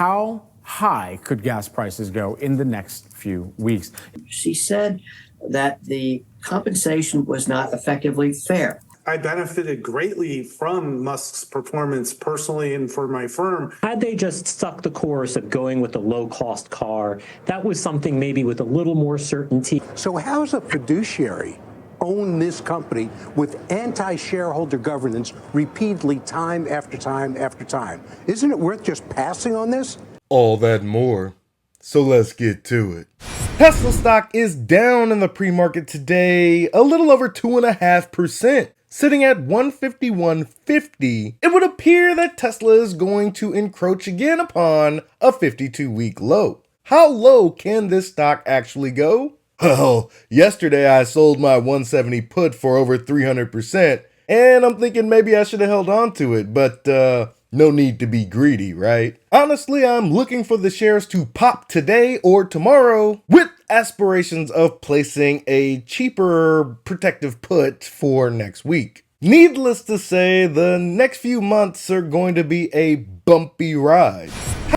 How high could gas prices go in the next few weeks? She said that the compensation was not effectively fair. I benefited greatly from Musk's performance personally and for my firm. Had they just stuck the course of going with a low-cost car, that was something maybe with a little more certainty. So how's a fiduciary own this company with anti-shareholder governance repeatedly time after time after time? Isn't it worth just passing on this? All that and more. So let's get to it. Tesla stock is down in the pre-market today, a little over 2.5%. Sitting at 151.50, it would appear that Tesla is going to encroach again upon a 52-week low. How low can this stock actually go? Well, yesterday I sold my 170 put for over 300%, and I'm thinking maybe I should have held on to it, but no need to be greedy, right? Honestly, I'm looking for the shares to pop today or tomorrow, with aspirations of placing a cheaper protective put for next week. Needless to say, the next few months are going to be a bumpy ride.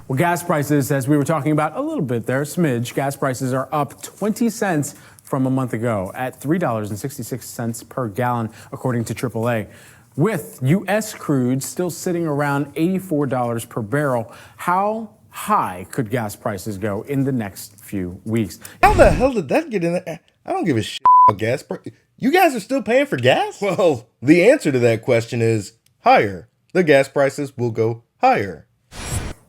Well, gas prices, as we were talking about a little bit there, smidge, gas prices are up 20 cents from a month ago at $3.66 per gallon, according to AAA. With U.S. crude still sitting around $84 per barrel, how high could gas prices go in the next few weeks? How the hell did that get in there? I don't give a shit about gas prices. You guys are still paying for gas? Well, the answer to that question is higher. The gas prices will go higher.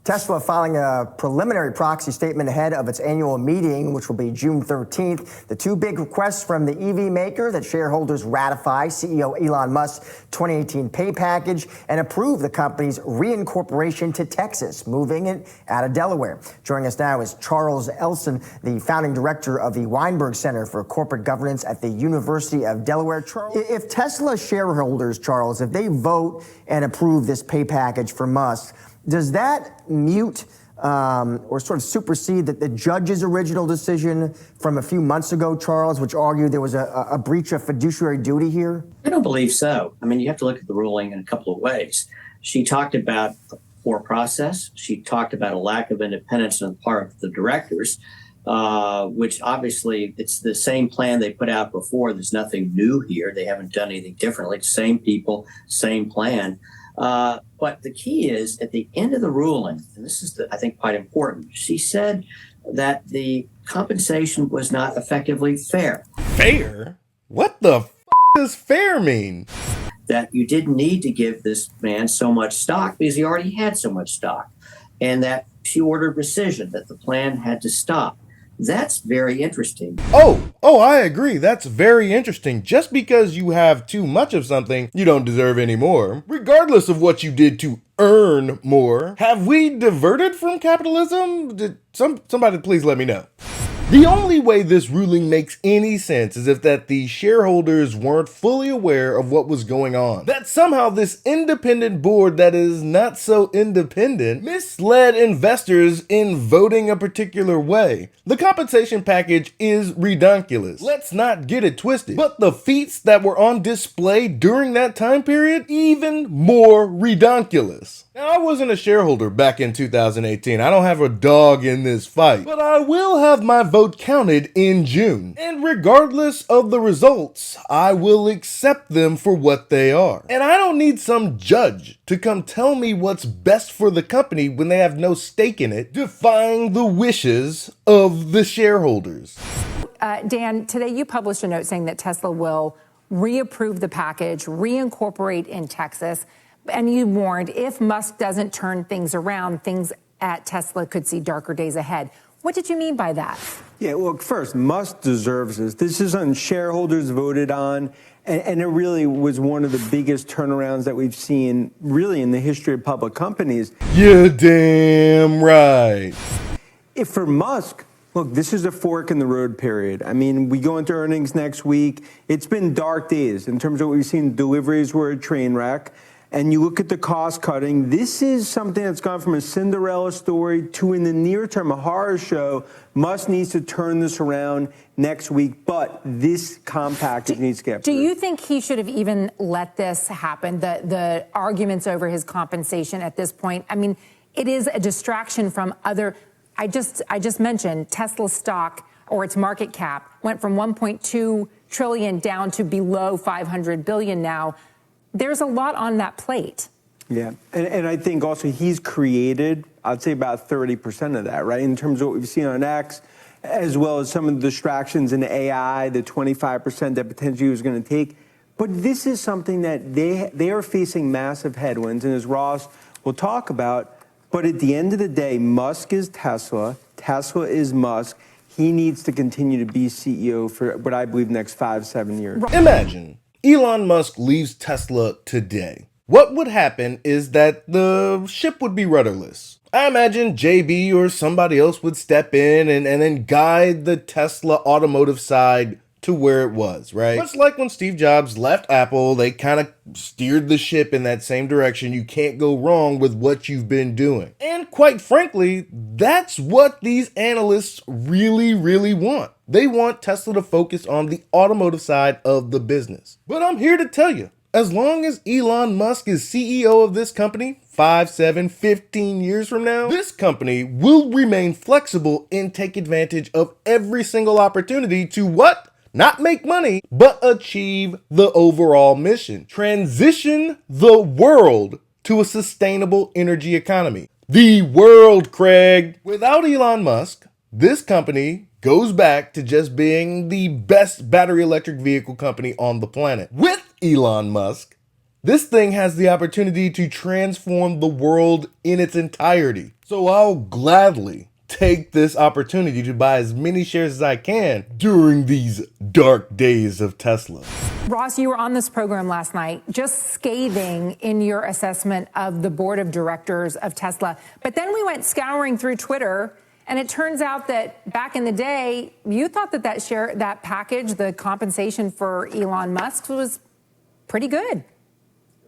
Tesla filing a preliminary proxy statement ahead of its annual meeting, which will be June 13th. The two big requests from the EV maker that shareholders ratify CEO Elon Musk's 2018 pay package and approve the company's reincorporation to Texas, moving it out of Delaware. Joining us now is Charles Elson, the founding director of the Weinberg Center for Corporate Governance at the University of Delaware. Charles, if Tesla shareholders, Charles, if they vote and approve this pay package for Musk, does that mute or sort of supersede the judge's original decision from a few months ago, Charles, which argued there was a breach of fiduciary duty here? I don't believe so. I mean, you have to look at the ruling in a couple of ways. She talked about a poor process. She talked about a lack of independence on the part of the directors, which obviously it's the same plan they put out before. There's nothing new here. They haven't done anything differently. Same people, same plan. But the key is at the end of the ruling, and this is, I think, quite important, she said that the compensation was not effectively fair. Fair? What the f does fair mean? That you didn't need to give this man so much stock because he already had so much stock, and that she ordered rescission, that the plan had to stop. That's very interesting. Oh, I agree. That's very interesting. Just because you have too much of something, you don't deserve any more, regardless of what you did to earn more. Have we diverted from capitalism? Did somebody please let me know. The only way this ruling makes any sense is if that the shareholders weren't fully aware of what was going on. That somehow this independent board that is not so independent misled investors in voting a particular way. The compensation package is redonkulous. Let's not get it twisted. But the feats that were on display during that time period, even more redonkulous. Now, I wasn't a shareholder back in 2018. I don't have a dog in this fight, but I will have my vote counted in June. And regardless of the results, I will accept them for what they are. And I don't need some judge to come tell me what's best for the company when they have no stake in it, defying the wishes of the shareholders. Dan, today you published a note saying that Tesla will reapprove the package, reincorporate in Texas. And you warned if Musk doesn't turn things around, things at Tesla could see darker days ahead. What did you mean by that? Yeah, well, first, Musk deserves this. This is something shareholders voted on, and it really was one of the biggest turnarounds that we've seen really in the history of public companies. You're damn right. If for Musk, look, this is a fork in the road period. I mean, we go into earnings next week. It's been dark days in terms of what we've seen. Deliveries were a train wreck. And you look at the cost cutting, this is something that's gone from a Cinderella story to, in the near term, a horror show. Musk needs to turn this around next week, but this comp package needs to get through. Do you think he should have even let this happen, the arguments over his compensation at this point? I mean, it is a distraction from other. I just mentioned Tesla stock, or its market cap, went from 1.2 trillion down to below 500 billion now. There's a lot on that plate. Yeah, and I think also he's created, I'd say about 30% of that, right? In terms of what we've seen on X, as well as some of the distractions in AI, the 25% that potentially he was going to take. But this is something that they are facing massive headwinds, and as Ross will talk about, but at the end of the day, Musk is Tesla, Tesla is Musk. He needs to continue to be CEO for what I believe next 5-7 years. Imagine Elon Musk leaves Tesla today. What would happen is that the ship would be rudderless. I imagine JB or somebody else would step in and then guide the Tesla automotive side to where it was, right? Much like when Steve Jobs left Apple, they kind of steered the ship in that same direction. You can't go wrong with what you've been doing. And quite frankly, that's what these analysts really want. They want Tesla to focus on the automotive side of the business. But I'm here to tell you, as long as Elon Musk is CEO of this company, 5, 7, 15 years from now, this company will remain flexible and take advantage of every single opportunity to what? Not make money, but achieve the overall mission. Transition the world to a sustainable energy economy. The world, Craig. Without Elon Musk, this company goes back to just being the best battery electric vehicle company on the planet. With Elon Musk, this thing has the opportunity to transform the world in its entirety. So I'll gladly take this opportunity to buy as many shares as I can during these dark days of Tesla. Ross, you were on this program last night, just scathing in your assessment of the board of directors of Tesla. But then we went scouring through Twitter, and it turns out that back in the day, you thought that package, the compensation for Elon Musk, was pretty good.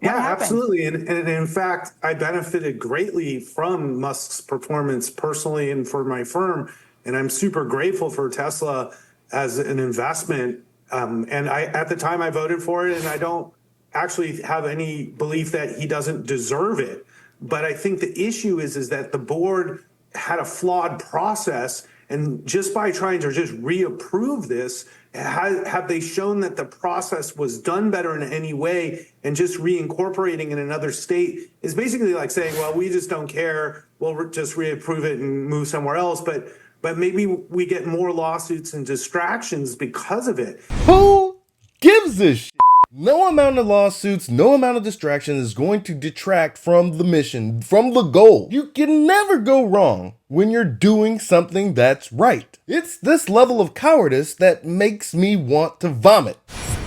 Yeah, absolutely. And in fact, I benefited greatly from Musk's performance personally and for my firm. And I'm super grateful for Tesla as an investment. And at the time I voted for it, and I don't actually have any belief that he doesn't deserve it. But I think the issue is that the board had a flawed process. And just by trying to just reapprove this, have they shown that the process was done better in any way, and just reincorporating in another state is basically like saying, well, we just don't care. We'll just reapprove it and move somewhere else. But maybe we get more lawsuits and distractions because of it. Who gives a shit? No amount of lawsuits, no amount of distraction is going to detract from the mission, from the goal. You can never go wrong when you're doing something that's right. It's this level of cowardice that makes me want to vomit.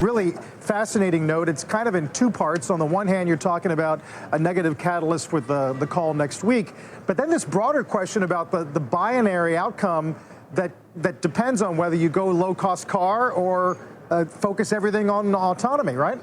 Really fascinating note. It's kind of in two parts. On the one hand, you're talking about a negative catalyst with the call next week, but then this broader question about the binary outcome that depends on whether you go low-cost car or focus everything on autonomy, right?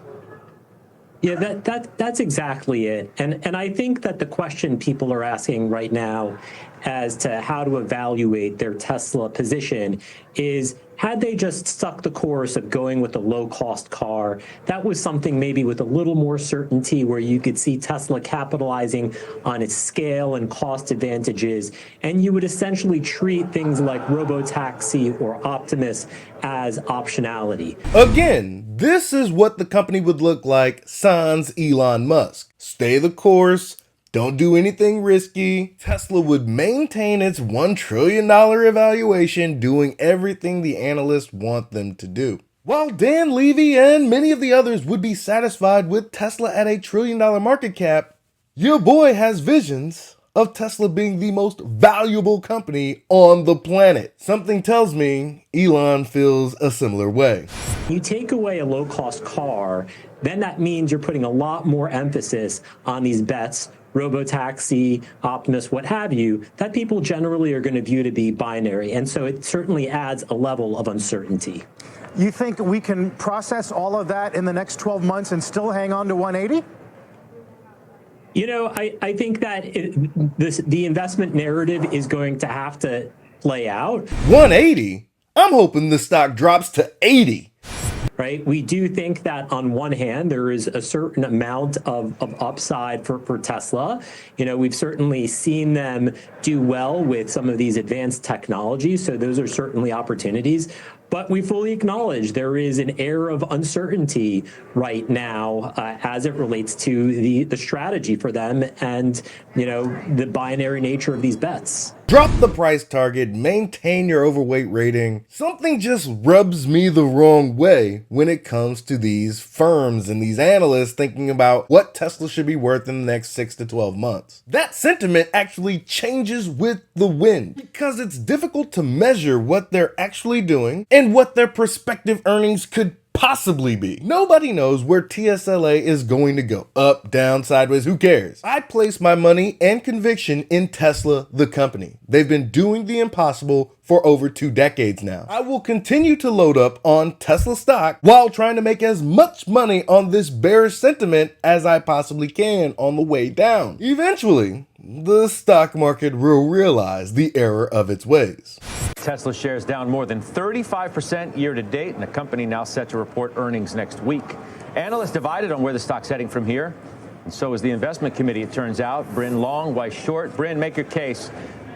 Yeah, that's exactly it. And I think that the question people are asking right now as to how to evaluate their Tesla position is, had they just stuck the course of going with a low-cost car, that was something maybe with a little more certainty where you could see Tesla capitalizing on its scale and cost advantages, and you would essentially treat things like robotaxi or Optimus as optionality. Again, this is what the company would look like sans Elon Musk. Stay the course. Don't do anything risky. Tesla would maintain its $1 trillion evaluation, doing everything the analysts want them to do. While Dan Levy and many of the others would be satisfied with Tesla at $1 trillion market cap, your boy has visions of Tesla being the most valuable company on the planet. Something tells me Elon feels a similar way. You take away a low-cost car, then that means you're putting a lot more emphasis on these bets, robotaxi, Optimus, what have you, that people generally are going to view to be binary. And so it certainly adds a level of uncertainty. You think we can process all of that in the next 12 months and still hang on to 180? You know, I think that the investment narrative is going to have to play out. 180? I'm hoping the stock drops to 80. right? We do think that on one hand, there is a certain amount of upside for Tesla. We've certainly seen them do well with some of these advanced technologies, so those are certainly opportunities. But we fully acknowledge there is an air of uncertainty right now as it relates to the strategy for them and, the binary nature of these bets. Drop the price target, maintain your overweight rating. Something just rubs me the wrong way when it comes to these firms and these analysts thinking about what Tesla should be worth in the next 6 to 12 months. That sentiment actually changes with the wind because it's difficult to measure what they're actually doing and what their prospective earnings could possibly be. Nobody knows where TSLA is going to go. Up, down, sideways, who cares? I place my money and conviction in Tesla, the company. They've been doing the impossible for over 2 decades now. I will continue to load up on Tesla stock while trying to make as much money on this bearish sentiment as I possibly can on the way down. Eventually, the stock market will realize the error of its ways. Tesla shares down more than 35% year to date, and the company now set to report earnings next week. Analysts divided on where the stock's heading from here, and so is the investment committee, it turns out. Bryn long, why short? Bryn, make your case.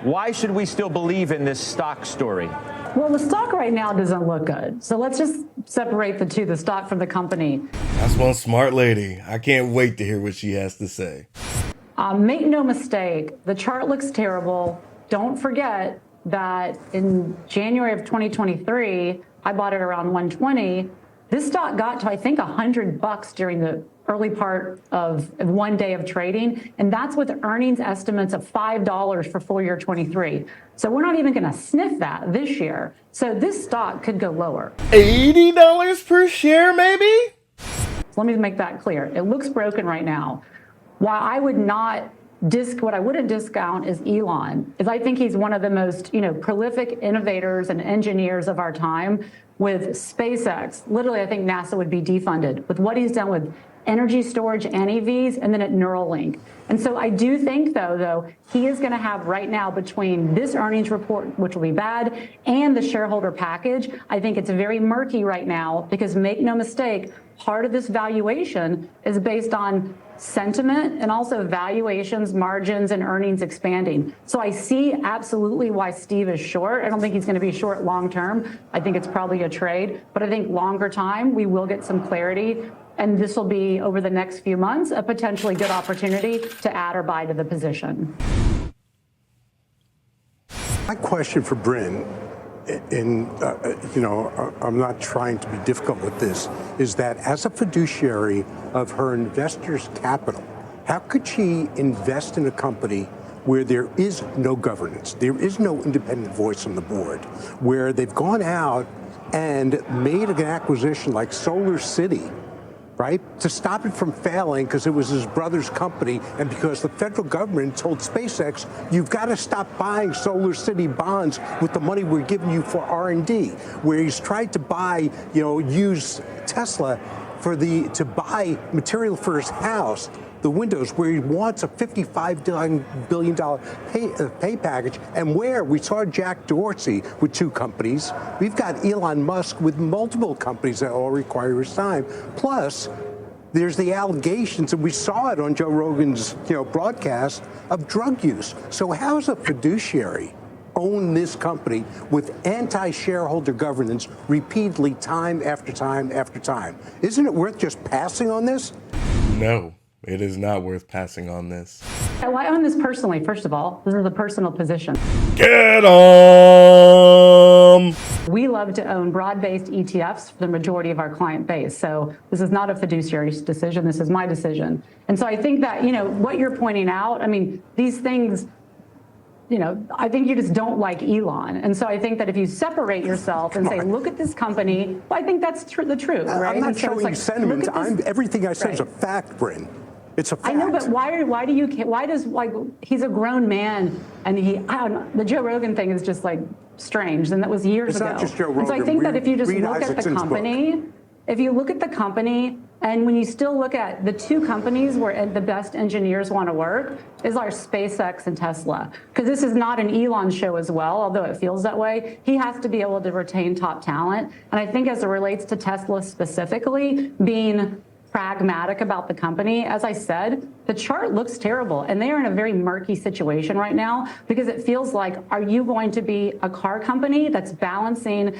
Why should we still believe in this stock story? Well, the stock right now doesn't look good. So let's just separate the two, the stock from the company. That's one smart lady. I can't wait to hear what she has to say. Make no mistake, the chart looks terrible. Don't forget that in January of 2023, I bought it around 120. This stock got to, I think, $100 during the early part of 1 day of trading. And that's with earnings estimates of $5 for full year 23. So we're not even going to sniff that this year. So this stock could go lower. $80 per share, maybe? So let me make that clear. It looks broken right now. While I would not what I wouldn't discount is Elon, is I think he's one of the most, prolific innovators and engineers of our time with SpaceX. Literally, I think NASA would be defunded with what he's done with energy storage and EVs, and then at Neuralink. And so I do think, though, he is going to have right now between this earnings report, which will be bad, and the shareholder package, I think it's very murky right now because make no mistake, part of this valuation is based on sentiment and also valuations, margins, and earnings expanding. So I see absolutely why Steve is short. I don't think he's going to be short long term. I think it's probably a trade. But I think longer time, we will get some clarity. And this will be, over the next few months, a potentially good opportunity to add or buy to the position. My question for Bryn, and I'm not trying to be difficult with this, is that as a fiduciary of her investors' capital, how could she invest in a company where there is no governance, there is no independent voice on the board, where they've gone out and made an acquisition like Solar City, right, to stop it from failing because it was his brother's company and because the federal government told SpaceX, you've got to stop buying Solar City bonds with the money we're giving you for R&D, where he's tried to buy, use Tesla to buy material for his house, the windows, where he wants a $55 billion pay package, and where we saw Jack Dorsey with 2 companies. We've got Elon Musk with multiple companies that all require his time. Plus, there's the allegations, and we saw it on Joe Rogan's broadcast, of drug use. So how is a fiduciary own this company with anti-shareholder governance repeatedly time after time after time? Isn't it worth just passing on this? No. It is not worth passing on this. Well, I own this personally, first of all. This is a personal position. Get 'em! We love to own broad-based ETFs for the majority of our client base. So this is not a fiduciary decision. This is my decision. And so I think that, what you're pointing out, these things, I think you just don't like Elon. And so I think that if you separate yourself and say, look at this company, well, I think that's the truth, right? I'm not showing sentiment. Everything I said is a fact, Bryn. It's a fact. I know, but he's a grown man, and the Joe Rogan thing is just strange, and that was years ago. It's not just Joe Rogan. And so I think that if you just look at the company, if you look at the company, And when you still look at the two companies where the best engineers want to work is our SpaceX and Tesla. Because this is not an Elon show as well, although it feels that way. He has to be able to retain top talent. And I think as it relates to Tesla specifically, being pragmatic about the company, as I said, the chart looks terrible. And they are in a very murky situation right now because it feels like, are you going to be a car company that's balancing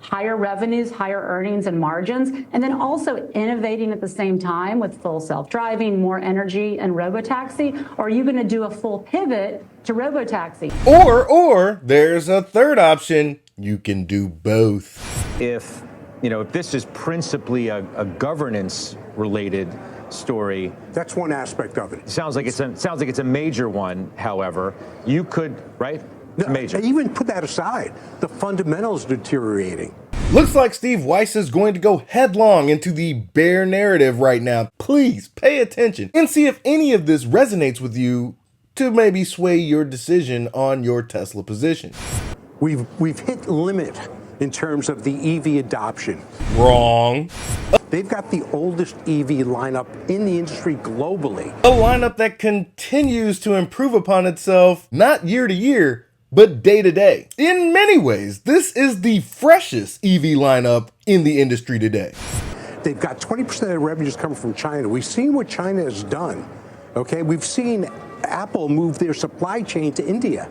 higher revenues, higher earnings and margins, and then also innovating at the same time with full self-driving, more energy and robotaxi? Or are you going to do a full pivot to robotaxi? Or there's a third option. You can do both. If this is principally a governance-related story, That's one aspect of it. sounds like it's a major one. However, you could, right? It's major. Even put that aside, the fundamentals deteriorating. Looks like Steve Weiss is going to go headlong into the bear narrative right now. Please pay attention and see if any of this resonates with you to maybe sway your decision on your Tesla position. We've hit limit in terms of the EV adoption. Wrong. They've got the oldest EV lineup in the industry globally. A lineup that continues to improve upon itself, not year to year, but day to day. In many ways, this is the freshest EV lineup in the industry today. They've got 20% of their revenues coming from China. We've seen what China has done. Okay, we've seen Apple move their supply chain to India.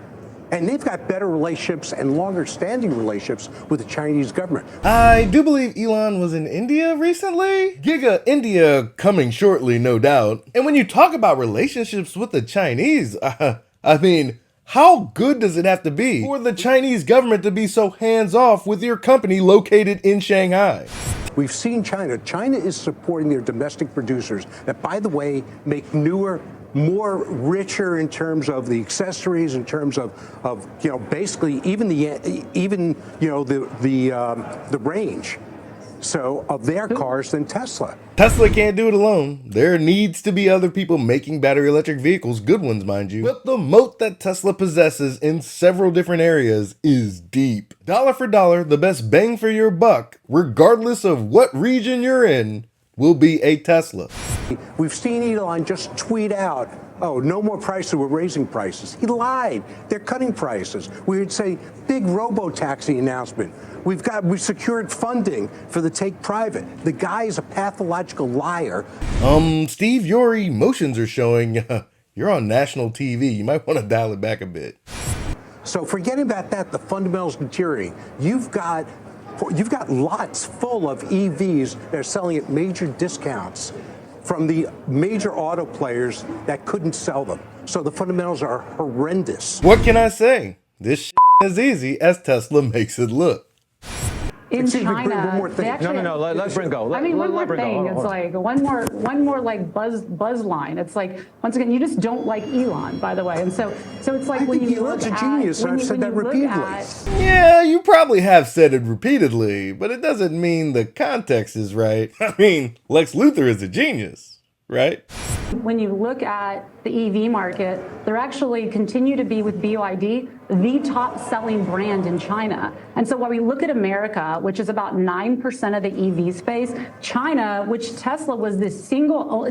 And they've got better relationships and longer standing relationships with the Chinese government. I do believe Elon was in India recently. Giga India coming shortly, no doubt. And when you talk about relationships with the Chinese, I mean, how good does it have to be for the Chinese government to be so hands-off with your company located in Shanghai? We've seen China. China is supporting their domestic producers that, by the way, make newer, more richer in terms of the accessories, in terms of basically even the range. So of their cars than Tesla. Tesla can't do it alone. There needs to be other people making battery electric vehicles, good ones, mind you. But the moat that Tesla possesses in several different areas is deep. Dollar for dollar, the best bang for your buck, regardless of what region you're in, will be a Tesla. We've seen Elon just tweet out, oh, no more prices, we're raising prices. He lied. They're cutting prices. We would say big robo-taxi announcement. We've secured funding for the take private. The guy is a pathological liar. Steve, your emotions are showing. You're on national TV. You might want to dial it back a bit. So forgetting about that, the fundamentals deteriorating. You've got lots full of EVs that are selling at major discounts from the major auto players that couldn't sell them. So the fundamentals are horrendous. What can I say? This is easy as Tesla makes it look. In Excuse me, China, one more thing. they actually, No, let Bryn go. one more thing. It's like one more like buzz line. It's like, once again, you just don't like Elon, by the way. And so it's like when you look Elon's a at, genius, and I've said that repeatedly. Yeah, you probably have said it repeatedly, but it doesn't mean the context is right. I mean, Lex Luthor is a genius, right? When you look at the EV market, they're actually continue to be with BYD the top selling brand in China. And so when we look at America, which is about 9% of the EV space, China, which Tesla was it's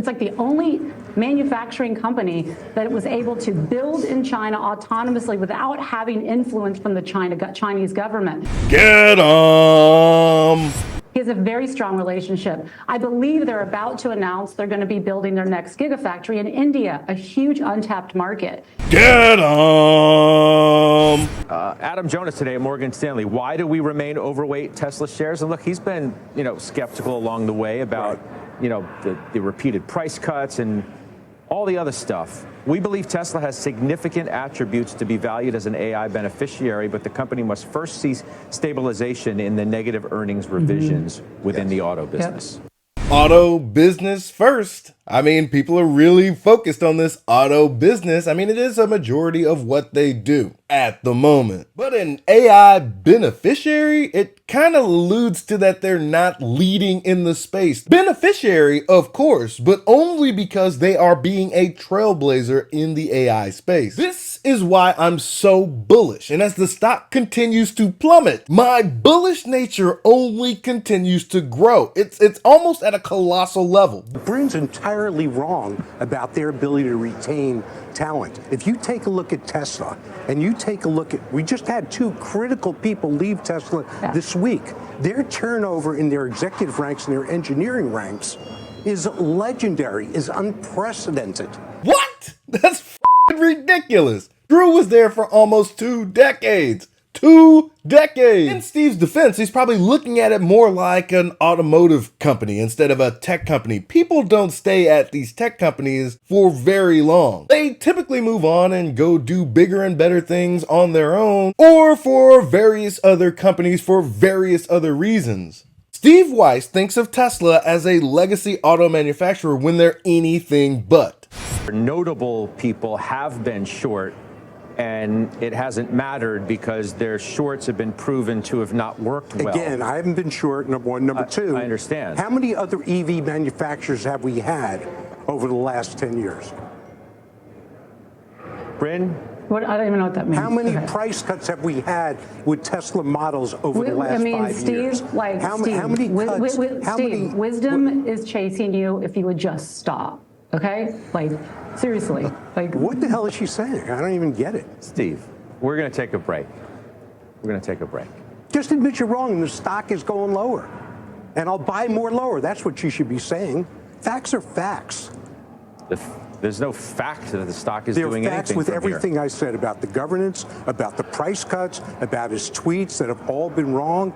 like the only manufacturing company that was able to build in China autonomously without having influence from the Chinese government. Get 'em! He has a very strong relationship. I believe they're about to announce they're going to be building their next gigafactory in India, a huge untapped market. Get 'em! Adam Jonas today at Morgan Stanley. Why do we remain overweight Tesla shares? And look, he's been, skeptical along the way about, the repeated price cuts and all the other stuff. We believe Tesla has significant attributes to be valued as an AI beneficiary, but the company must first see stabilization in the negative earnings revisions within the auto business. Auto business first. I mean, people are really focused on this auto business. I mean, it is a majority of what they do at the moment. But an AI beneficiary, it kind of alludes to that they're not leading in the space. Beneficiary, of course, but only because they are being a trailblazer in the AI space. This is why I'm so bullish. And as the stock continues to plummet, my bullish nature only continues to grow. It's almost at a colossal level. Bryn's entirely wrong about their ability to retain talent. If you take a look at Tesla and you take a look at, we just had 2 critical people leave Tesla this week. Their turnover in their executive ranks and their engineering ranks is legendary, is unprecedented. What? That's f***ing ridiculous. Drew was there for almost 2 decades. 2 decades! In Steve's defense, he's probably looking at it more like an automotive company instead of a tech company. People don't stay at these tech companies for very long. They typically move on and go do bigger and better things on their own or for various other companies for various other reasons. Steve Weiss thinks of Tesla as a legacy auto manufacturer when they're anything but. Notable people have been short, and it hasn't mattered because their shorts have been proven to have not worked well. Again, I haven't been short, number one. Number two, I understand. How many other EV manufacturers have we had over the last 10 years? Bryn? What, I don't even know what that means. How many price cuts have we had with Tesla models over the last 5 years? Steve, wisdom is chasing you if you would just stop. Okay? Like, seriously. Like, what the hell is she saying? I don't even get it. Steve, we're going to take a break. We're going to take a break. Just admit you're wrong and the stock is going lower. And I'll buy more lower. That's what you should be saying. Facts are facts. There's no fact that the stock is doing anything. There are facts with everything I said about the governance, about the price cuts, about his tweets that have all been wrong,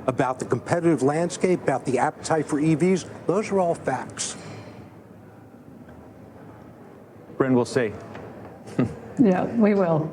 about the competitive landscape, about the appetite for EVs. Those are all facts. Bryn, we'll see. yeah, we will.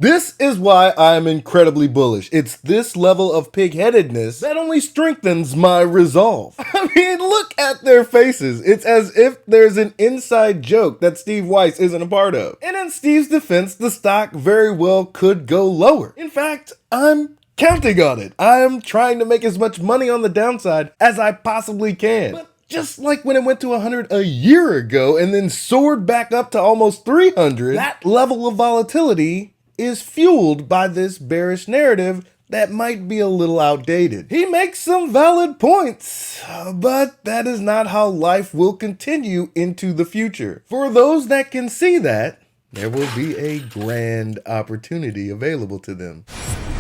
This is why I'm incredibly bullish. It's this level of pig-headedness that only strengthens my resolve. I mean, look at their faces. It's as if there's an inside joke that Steve Weiss isn't a part of. And in Steve's defense, the stock very well could go lower. In fact, I'm counting on it. I'm trying to make as much money on the downside as I possibly can. But just like when it went to 100 a year ago and then soared back up to almost 300, that level of volatility is fueled by this bearish narrative that might be a little outdated. He makes some valid points, but that is not how life will continue into the future. For those that can see that, there will be a grand opportunity available to them.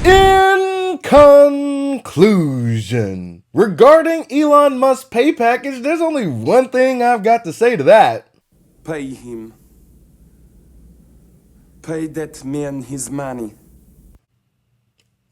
In conclusion, regarding Elon Musk's pay package, there's only one thing I've got to say to that. Pay him. Pay that man his money.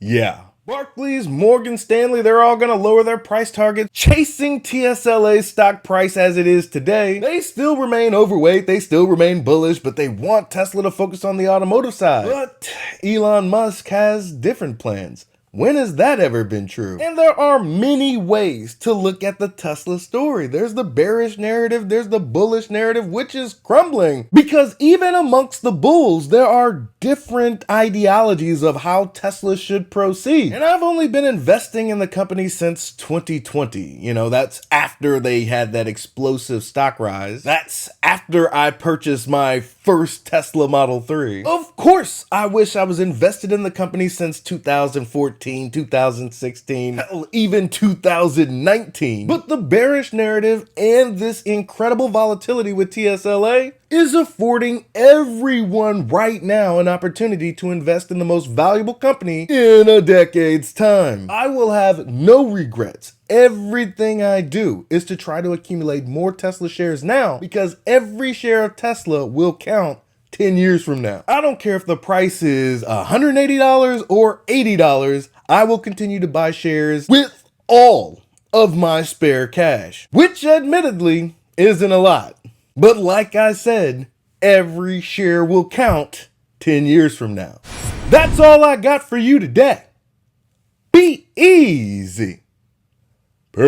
Yeah. Barclays, Morgan Stanley, they're all going to lower their price targets, chasing TSLA's stock price as it is today. They still remain overweight, they still remain bullish, but they want Tesla to focus on the automotive side. But Elon Musk has different plans. When has that ever been true? And there are many ways to look at the Tesla story. There's the bearish narrative, there's the bullish narrative, which is crumbling. Because even amongst the bulls, there are different ideologies of how Tesla should proceed. And I've only been investing in the company since 2020. You know, that's after they had that explosive stock rise. That's after I purchased my first Tesla Model 3. Of course, I wish I was invested in the company since 2014. 2016, hell, even 2019. But the bearish narrative and this incredible volatility with TSLA is affording everyone right now an opportunity to invest in the most valuable company in a decade's time. I will have no regrets. Everything I do is to try to accumulate more Tesla shares now because every share of Tesla will count 10 years from now. I don't care if the price is $180 or $80, I will continue to buy shares with all of my spare cash, which admittedly isn't a lot. But like I said, every share will count 10 years from now. That's all I got for you today. Be easy. Peace.